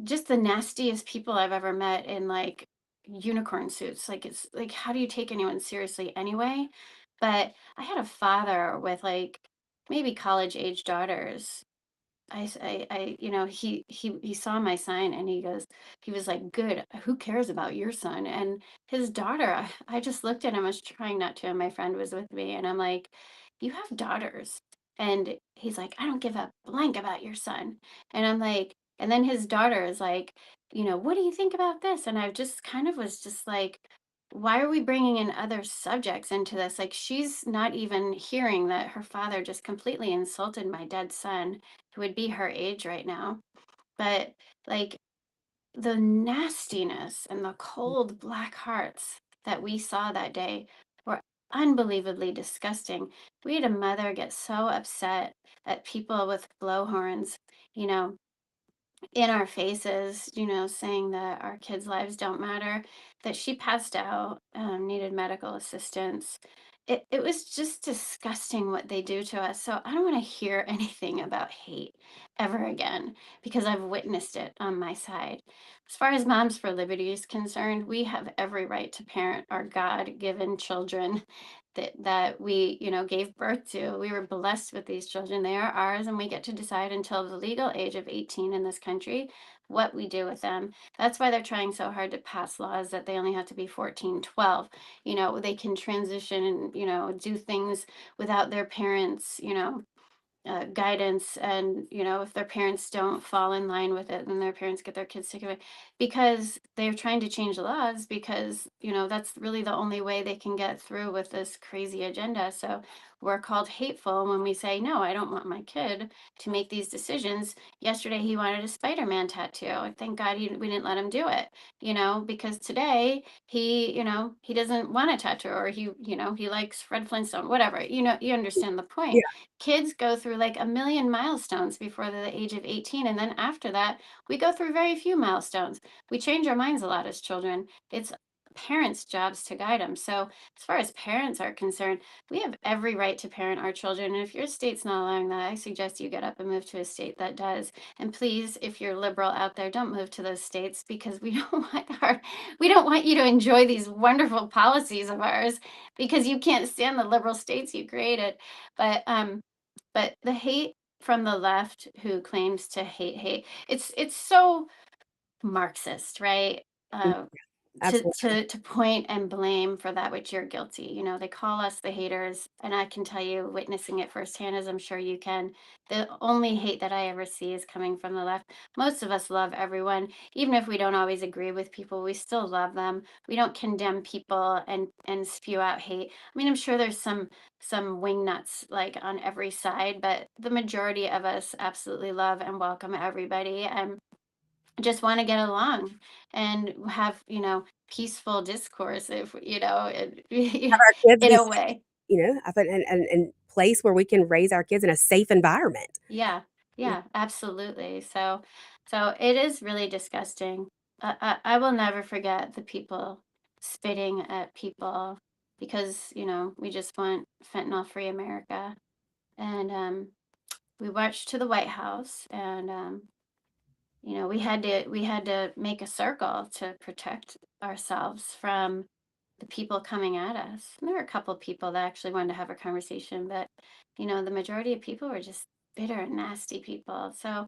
Speaker 9: just the nastiest people I've ever met in like unicorn suits. Like, it's like, how do you take anyone seriously anyway? But I had a father with like maybe college age daughters. He saw my sign and he was like, good, who cares about your son? And his daughter, I just looked at him, I was trying not to, and my friend was with me, and I'm like, you have daughters. And he's like, I don't give a blank about your son. And I'm like, and then his daughter is like, what do you think about this? And I just kind of was just like, why are we bringing in other subjects into this? Like, she's not even hearing that her father just completely insulted my dead son, who would be her age right now. But like, the nastiness and the cold black hearts that we saw that day were unbelievably disgusting. We had a mother get so upset at people with blowhorns, you know, in our faces, saying that our kids' lives don't matter, that she passed out, needed medical assistance. It was just disgusting what they do to us. So I don't want to hear anything about hate ever again, because I've witnessed it on my side. As far as Moms for Liberty is concerned, we have every right to parent our God-given children that we, gave birth to. We were blessed with these children. They are ours, and we get to decide until the legal age of 18 in this country what we do with them. That's why they're trying so hard to pass laws that they only have to be 14, 12. They can transition and, do things without their parents, guidance. And if their parents don't fall in line with it, then their parents get their kids taken away, because they're trying to change the laws, because that's really the only way they can get through with this crazy agenda. So we're called hateful when we say, no, I don't want my kid to make these decisions. Yesterday he wanted a Spider-Man tattoo. Thank God we didn't let him do it, because today he doesn't want a tattoo, or he likes Fred Flintstone, whatever. You understand the point.
Speaker 8: Yeah.
Speaker 9: Kids go through like a million milestones before they're the age of 18. And then after that, we go through very few milestones. We change our minds a lot as children. It's parents' jobs to guide them. So as far as parents are concerned, we have every right to parent our children. And if your state's not allowing that, I suggest you get up and move to a state that does. And please, if you're liberal out there, don't move to those states, because we don't want you to enjoy these wonderful policies of ours, because you can't stand the liberal states you created. But the hate from the left, who claims to hate, it's so Marxist, right?
Speaker 8: Absolutely.
Speaker 9: To point and blame for that which you're guilty. They call us the haters, and I can tell you, witnessing it firsthand, as I'm sure you can, the only hate that I ever see is coming from the left. Most of us love everyone, even if we don't always agree with people. We still love them. We don't condemn people and spew out hate. I mean, I'm sure there's some wingnuts like on every side, but the majority of us absolutely love and welcome everybody, and just want to get along and have, peaceful discourse, if,
Speaker 8: Have our kids
Speaker 9: in
Speaker 8: be
Speaker 9: a
Speaker 8: safe,
Speaker 9: way.
Speaker 8: I think, and place where we can raise our kids in a safe environment.
Speaker 9: Yeah,
Speaker 8: Yeah.
Speaker 9: yeah, absolutely. So it is really disgusting. I will never forget the people spitting at people because, we just want fentanyl-free America. And we marched to the White House, and we had to make a circle to protect ourselves from the people coming at us. And there were a couple of people that actually wanted to have a conversation, but the majority of people were just bitter and nasty people. So,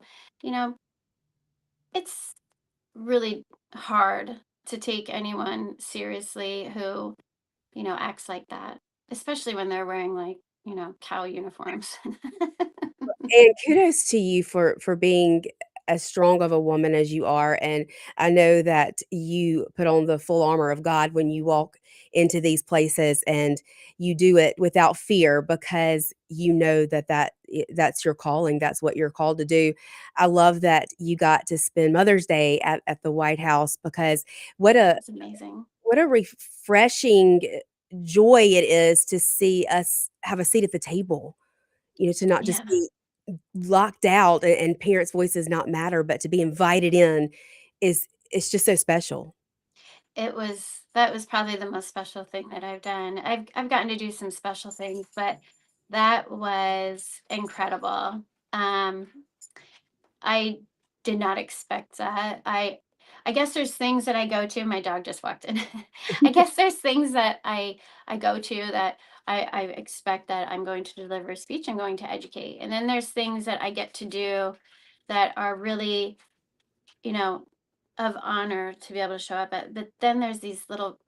Speaker 9: it's really hard to take anyone seriously who, acts like that, especially when they're wearing like cow uniforms.
Speaker 8: And kudos to you for being as strong of a woman as you are, and I know that you put on the full armor of God when you walk into these places, and you do it without fear because you know that's your calling, that's what you're called to do. I love that you got to spend Mother's Day at the White House because what a
Speaker 9: It's amazing.
Speaker 8: what a refreshing joy it is to see us have a seat at the table, to not just
Speaker 9: Yeah.
Speaker 8: be locked out and parents' voices not matter, but to be invited in is it's just so special.
Speaker 9: That was probably the most special thing that I've done. I've gotten to do some special things, but that was incredible. Um, I did not expect that. I guess there's things that I go to. My dog just walked in. I guess there's things that I go to that I expect that I'm going to deliver a speech. I'm going to educate, and then there's things that I get to do that are really, you know, of honor to be able to show up at. But then there's these little,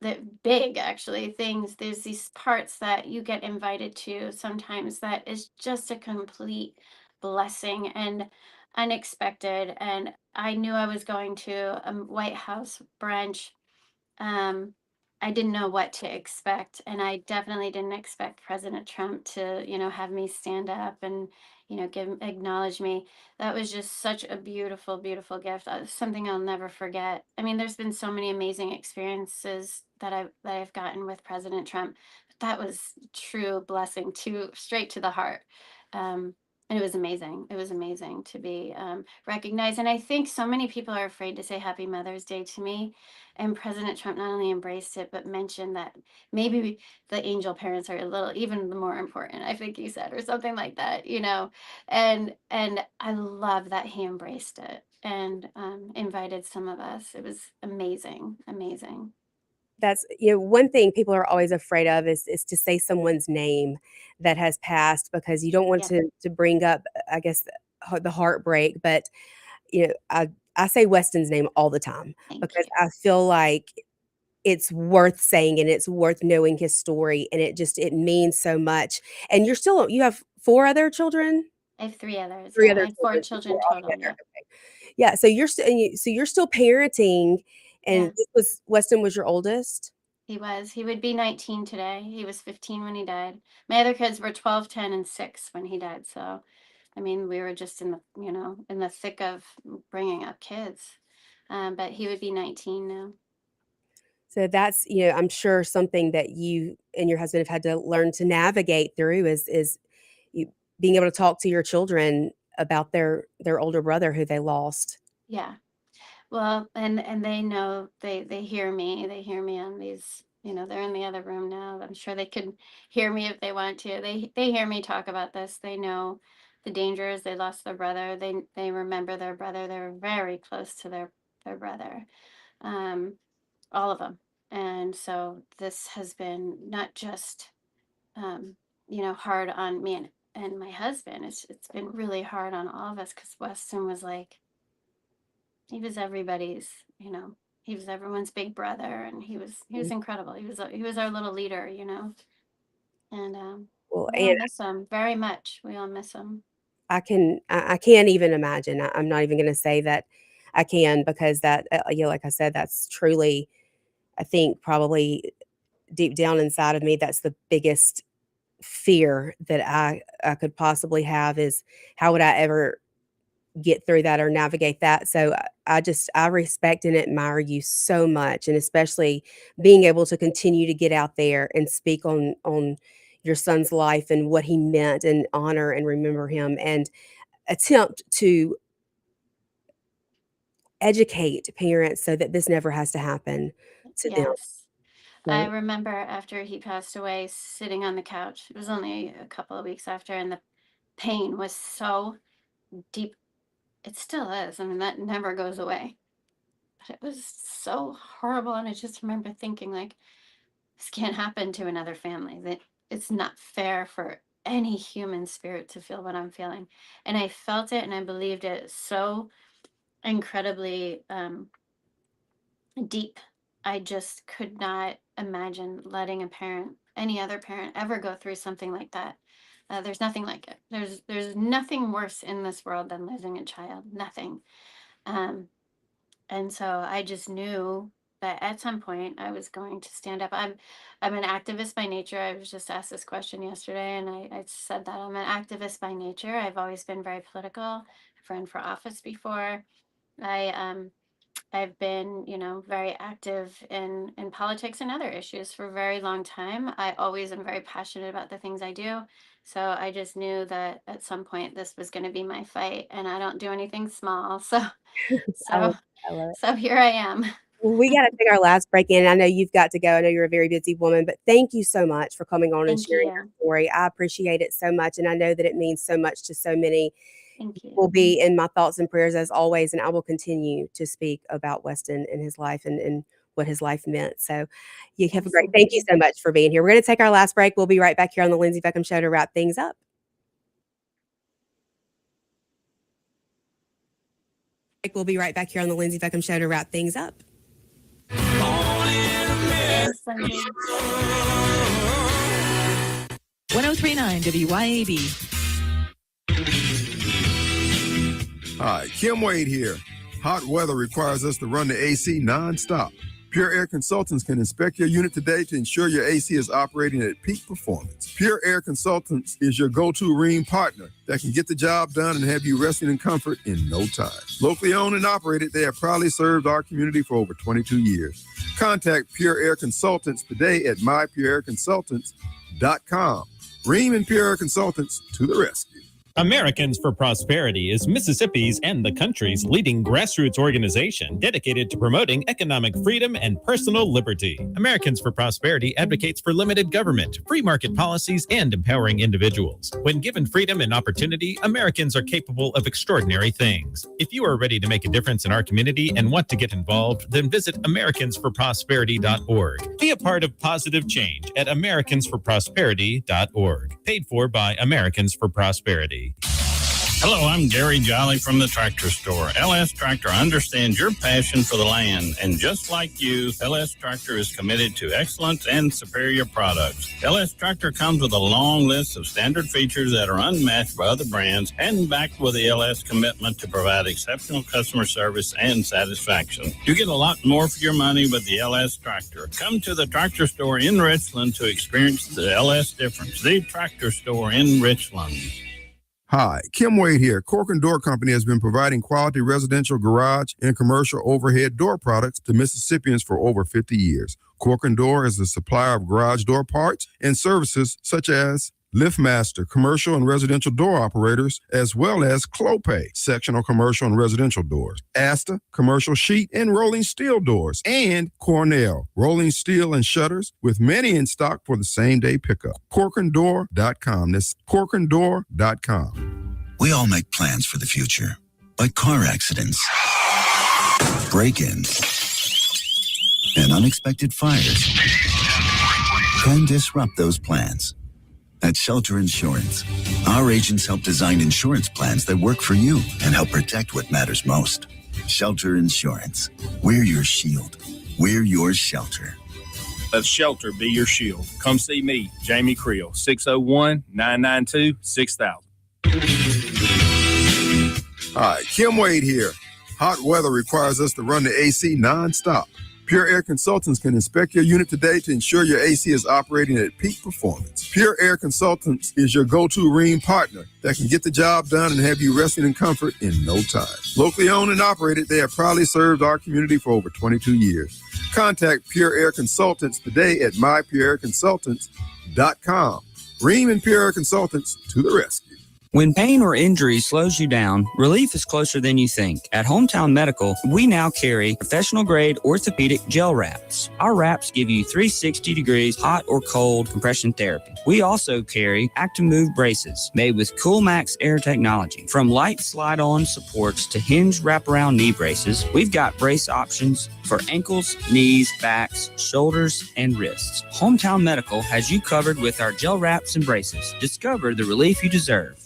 Speaker 9: the big actually things. There's these parts that you get invited to sometimes that is just a complete blessing and unexpected. And I knew I was going to a White House brunch. um, I didn't know what to expect, and I definitely didn't expect President Trump to, have me stand up and, acknowledge me. That was just such a beautiful, beautiful gift. Something I'll never forget. I mean, there's been so many amazing experiences that I've gotten with President Trump, but that was true blessing to straight to the heart. Um, and it was amazing. It was amazing to be recognized. And I think so many people are afraid to say Happy Mother's Day to me, and President Trump not only embraced it, but mentioned that maybe the angel parents are a little even more important, I think he said, or something like that. And I love that he embraced it and invited some of us. It was amazing, amazing.
Speaker 8: That's one thing people are always afraid of is to say someone's name that has passed because you don't want
Speaker 9: Yeah.
Speaker 8: to bring up, I guess, the heartbreak, but, I say Weston's name all the time
Speaker 9: Thank
Speaker 8: because
Speaker 9: you.
Speaker 8: I feel like it's worth saying and it's worth knowing his story, and it means so much, and you have 4 other children?
Speaker 9: I have 3 others.
Speaker 8: 3
Speaker 9: Yeah,
Speaker 8: other
Speaker 9: I have 4
Speaker 8: children, so 4
Speaker 9: children total.
Speaker 8: altogether,
Speaker 9: Yeah.
Speaker 8: okay. Yeah, so you're still parenting, and
Speaker 9: Yeah.
Speaker 8: Weston was your oldest?
Speaker 9: He would be 19 today. He was 15 when he died. My other kids were 12, 10, and 6 when he died. So, I mean, we were just in the thick of bringing up kids. But he would be 19 now.
Speaker 8: So that's, I'm sure something that you and your husband have had to learn to navigate through is you being able to talk to your children about their older brother who they lost.
Speaker 9: Yeah. Well, and they know, they hear me. They hear me on these, they're in the other room now. I'm sure they could hear me if they want to. They hear me talk about this. They know the dangers. They lost their brother. They remember their brother. They were very close to their brother. Um, all of them. And so this has been not just hard on me and my husband. It's been really hard on all of us because Weston was like, he was everybody's, he was everyone's big brother, and he was incredible. He was our little leader. And
Speaker 8: Well,
Speaker 9: we all
Speaker 8: and
Speaker 9: miss him very much. We all miss him.
Speaker 8: I can't even imagine. I'm not even gonna say that I can because that, like I said, that's truly, I think, probably deep down inside of me, that's the biggest fear that I could possibly have is how would I ever get through that or navigate that. So I respect and admire you so much, and especially being able to continue to get out there and speak on your son's life and what he meant and honor and remember him and attempt to educate parents so that this never has to happen to them.
Speaker 9: Yes. I
Speaker 8: So
Speaker 9: remember after he passed away, sitting on the couch. It was only a couple of weeks after, and the pain was so deep. It still is. I mean, that never goes away. But it was so horrible. And I just remember thinking, like, this can't happen to another family. That it's not fair for any human spirit to feel what I'm feeling. And I felt it and I believed it so incredibly deep. I just could not imagine letting a parent any other parent ever go through something like that. There's nothing like it. There's nothing worse in this world than losing a child. Nothing. And so I just knew that at some point I was going to stand up. I'm an activist by nature. I was just asked this question yesterday, and I said that I'm an activist by nature. I've always been very political. I've run for office before. I've been, very active in politics and other issues for a very long time. I always am very passionate about the things I do. So I just knew that at some point this was going to be my fight, and I don't do anything small. So
Speaker 8: I love it.
Speaker 9: so here I am.
Speaker 8: Well, we got to take our last break in. I know you've got to go. I know you're a very busy woman, but thank you so much for coming on and
Speaker 9: Thank
Speaker 8: sharing your
Speaker 9: you.
Speaker 8: story. I appreciate it so much, and I know that it means so much to so many.
Speaker 9: Thank you.
Speaker 8: Will be in my thoughts and prayers as always, and I will continue to speak about Weston and his life and what his life meant. So you have a great, thank you so much for being here. We're going to take our last break. We'll be right back here on the Lindsey Beckham Show to wrap things up. We'll be right back here on the Lindsey Beckham Show to wrap things up.
Speaker 9: Thanks, Lindsay.
Speaker 16: 1039 WYAB.
Speaker 12: Hi, Kim Wade here. Hot weather requires us to run the AC nonstop. Pure Air Consultants can inspect your unit today to ensure your AC is operating at peak performance. Pure Air Consultants is your go-to Rheem partner that can get the job done and have you resting in comfort in no time. Locally owned and operated, they have proudly served our community for over 22 years. Contact Pure Air Consultants today at mypureairconsultants.com. Rheem and Pure Air Consultants to the rescue.
Speaker 17: Americans for Prosperity is Mississippi's and the country's leading grassroots organization dedicated to promoting economic freedom and personal liberty. Americans for Prosperity advocates for limited government, free market policies, and empowering individuals. When given freedom and opportunity, Americans are capable of extraordinary things. If you are ready to make a difference in our community and want to get involved, then visit americansforprosperity.org. Be a part of positive change at americansforprosperity.org. Paid for by Americans for Prosperity.
Speaker 1: Hello, I'm Gary Jolly from the Tractor Store. LS Tractor understands your passion for the land, and just like you, LS Tractor is committed to excellence and superior products. LS Tractor comes with a long list of standard features that are unmatched by other brands and backed with the LS commitment to provide exceptional customer service and satisfaction. You get a lot more for your money with the LS Tractor. Come to the Tractor Store in Richland to experience the LS difference. The Tractor Store in Richland.
Speaker 12: Hi, Kim Wade here. Cork and Door Company has been providing quality residential garage and commercial overhead door products to Mississippians for over 50 years. Cork and Door is a supplier of garage door parts and services such as LiftMaster, commercial and residential door operators, as well as Clopay, sectional commercial and residential doors, Asta, commercial sheet and rolling steel doors, and Cornell, rolling steel and shutters, with many in stock for the same-day pickup. Corkanddoor.com. That's Corkanddoor.com.
Speaker 2: We all make plans for the future, like car accidents, break-ins, and unexpected fires can disrupt those plans. At Shelter Insurance, our agents help design insurance plans that work for you and help protect what matters most. Shelter Insurance. We're your shield. We're your shelter.
Speaker 3: Let Shelter be your shield. Come see me, Jamie Creel, 601-992-6000.
Speaker 12: Hi, Kim Wade here. Hot weather requires us to run the AC nonstop. Pure Air Consultants can inspect your unit today to ensure your AC is operating at peak performance. Pure Air Consultants is your go-to Rheem partner that can get the job done and have you resting in comfort in no time. Locally owned and operated, they have proudly served our community for over 22 years. Contact Pure Air Consultants today at mypureairconsultants.com. Rheem and Pure Air Consultants to the rescue.
Speaker 4: When pain or injury slows you down, relief is closer than you think. At Hometown Medical, we now carry professional-grade orthopedic gel wraps. Our wraps give you 360 degrees hot or cold compression therapy. We also carry Actimove braces made with CoolMax Air technology. From light slide-on supports to hinge wraparound knee braces, we've got brace options for ankles, knees, backs, shoulders, and wrists. Hometown Medical has you covered with our gel wraps and braces. Discover the relief you deserve.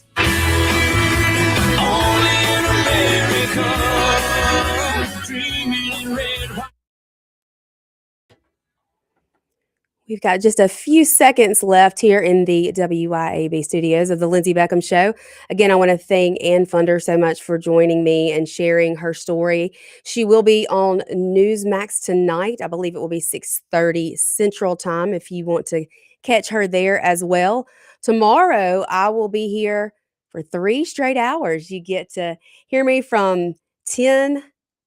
Speaker 8: We've got just a few seconds left here in the WYAB studios of the Lindsey Beckham Show. Again, I want to thank Ann Funder so much for joining me and sharing her story. She will be on Newsmax tonight. I believe it will be 6:30 Central Time if you want to catch her there as well. Tomorrow, I will be here for 3 straight hours. You get to hear me from 10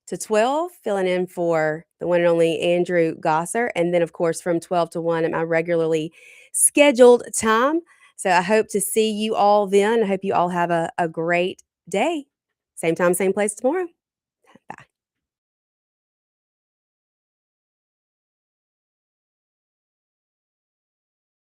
Speaker 8: to 12, filling in for the one and only Andrew Gosser. And then, of course, from 12 to 1 at my regularly scheduled time. So I hope to see you all then. I hope you all have a great day. Same time, same place tomorrow.